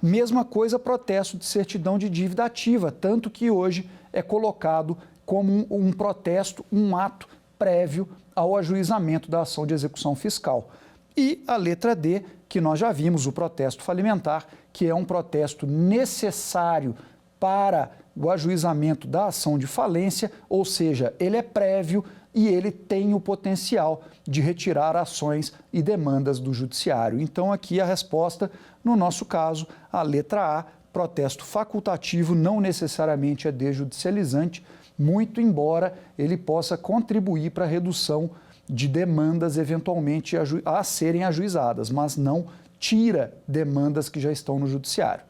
[SPEAKER 2] Mesma coisa, protesto de certidão de dívida ativa, tanto que hoje é colocado como um protesto, um ato prévio ao ajuizamento da ação de execução fiscal. E a letra D, que nós já vimos, o protesto falimentar, que é um protesto necessário para o ajuizamento da ação de falência, ou seja, ele é prévio e ele tem o potencial de retirar ações e demandas do judiciário. Então, aqui a resposta, no nosso caso, a letra A, protesto facultativo, não necessariamente é desjudicializante, muito embora ele possa contribuir para a redução de demandas eventualmente a serem ajuizadas, mas não tira demandas que já estão no judiciário.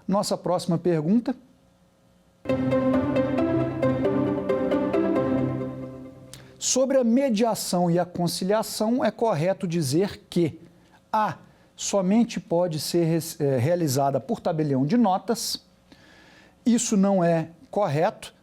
[SPEAKER 2] Nossa próxima pergunta. Sobre a mediação e a conciliação, é correto dizer que A, somente pode ser realizada por tabelião de notas. Isso não é correto,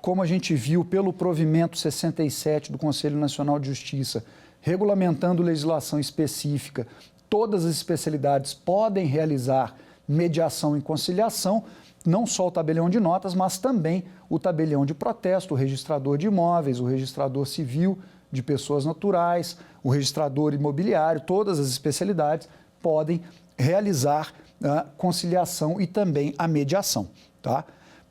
[SPEAKER 2] como a gente viu pelo provimento 67 do Conselho Nacional de Justiça, regulamentando legislação específica, todas as especialidades podem realizar mediação e conciliação, não só o tabelião de notas, mas também o tabelião de protesto, o registrador de imóveis, o registrador civil de pessoas naturais, o registrador imobiliário, todas as especialidades podem realizar a conciliação e também a mediação. Tá?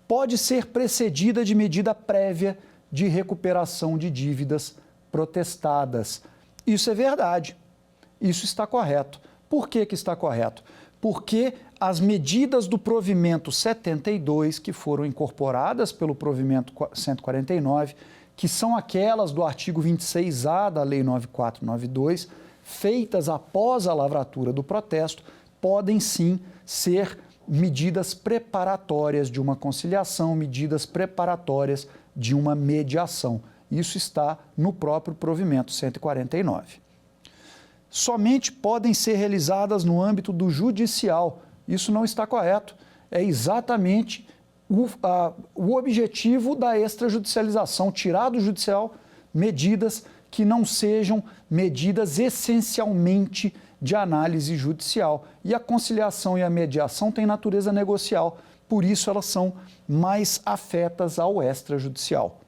[SPEAKER 2] Pode ser precedida de medida prévia de recuperação de dívidas protestadas. Isso é verdade, isso está correto. Por que está correto? Porque as medidas do provimento 72, que foram incorporadas pelo provimento 149, que são aquelas do artigo 26A da Lei 9492, feitas após a lavratura do protesto, podem sim ser medidas preparatórias de uma conciliação, medidas preparatórias de uma mediação. Isso está no próprio provimento 149. Somente podem ser realizadas no âmbito do judicial. Isso não está correto. É exatamente o objetivo da extrajudicialização, tirar do judicial medidas que não sejam medidas essencialmente de análise judicial. E a conciliação e a mediação têm natureza negocial, por isso elas são mais afetas ao extrajudicial.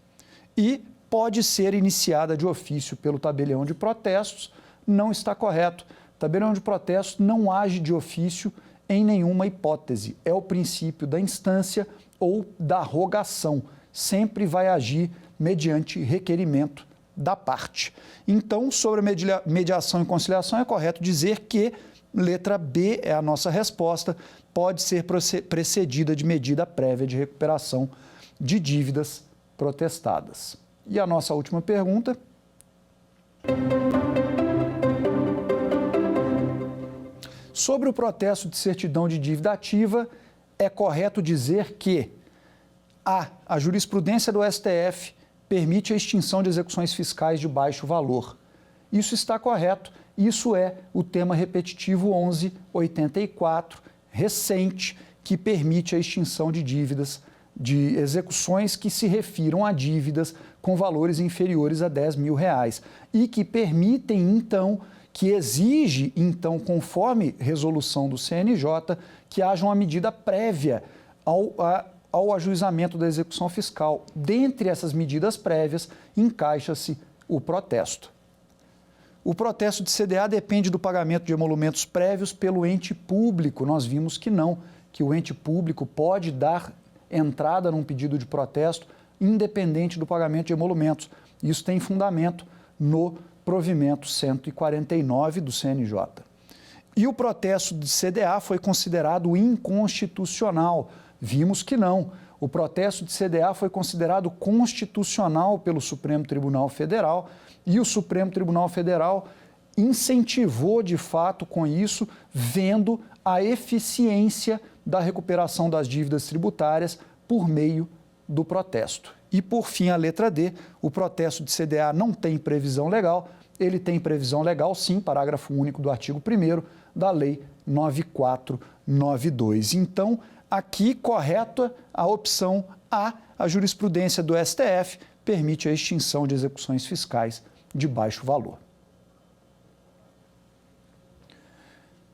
[SPEAKER 2] E pode ser iniciada de ofício pelo tabelião de protestos, não está correto. O tabelião de protestos não age de ofício em nenhuma hipótese. É o princípio da instância ou da rogação. Sempre vai agir mediante requerimento da parte. Então, sobre a mediação e conciliação, é correto dizer que letra B é a nossa resposta, pode ser precedida de medida prévia de recuperação de dívidas protestadas. E a nossa última pergunta. Sobre o protesto de certidão de dívida ativa, é correto dizer que a jurisprudência do STF permite a extinção de execuções fiscais de baixo valor. Isso está correto, isso é o tema repetitivo 1184, recente, que permite a extinção de dívidas, de execuções que se refiram a dívidas com valores inferiores a R$10 mil e que permitem, então, que exige, então, conforme resolução do CNJ, que haja uma medida prévia ao ajuizamento da execução fiscal. Dentre essas medidas prévias, encaixa-se o protesto. O protesto de CDA depende do pagamento de emolumentos prévios pelo ente público. Nós vimos que não, que o ente público pode dar entrada num pedido de protesto independente do pagamento de emolumentos. Isso tem fundamento no provimento 149 do CNJ. E o protesto de CDA foi considerado inconstitucional. Vimos que não. O protesto de CDA foi considerado constitucional pelo Supremo Tribunal Federal e o Supremo Tribunal Federal incentivou, de fato, com isso, vendo a eficiência da recuperação das dívidas tributárias por meio do protesto. E, por fim, a letra D, o protesto de CDA não tem previsão legal, ele tem previsão legal, sim, parágrafo único do artigo 1º da Lei 9492. Então, aqui, correta a opção A, a jurisprudência do STF permite a extinção de execuções fiscais de baixo valor.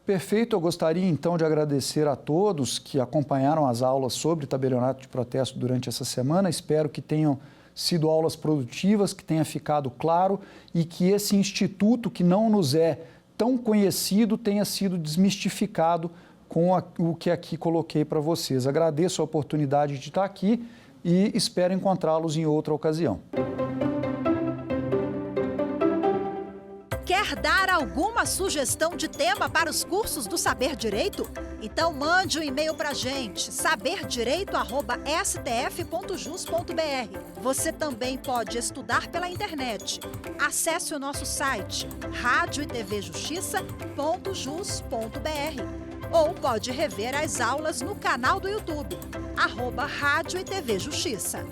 [SPEAKER 2] Perfeito, eu gostaria então de agradecer a todos que acompanharam as aulas sobre tabelionato de protesto durante essa semana. Espero que tenham sido aulas produtivas, que tenha ficado claro e que esse instituto, que não nos é tão conhecido, tenha sido desmistificado com o que aqui coloquei para vocês. Agradeço a oportunidade de estar aqui e espero encontrá-los em outra ocasião.
[SPEAKER 1] Quer dar alguma sugestão de tema para os cursos do Saber Direito? Então mande um e-mail para a gente, saberdireito@stf.jus.br. Você também pode estudar pela internet. Acesse o nosso site radioetvjustiça.jus.br ou pode rever as aulas no canal do YouTube, @Rádio e TV Justiça.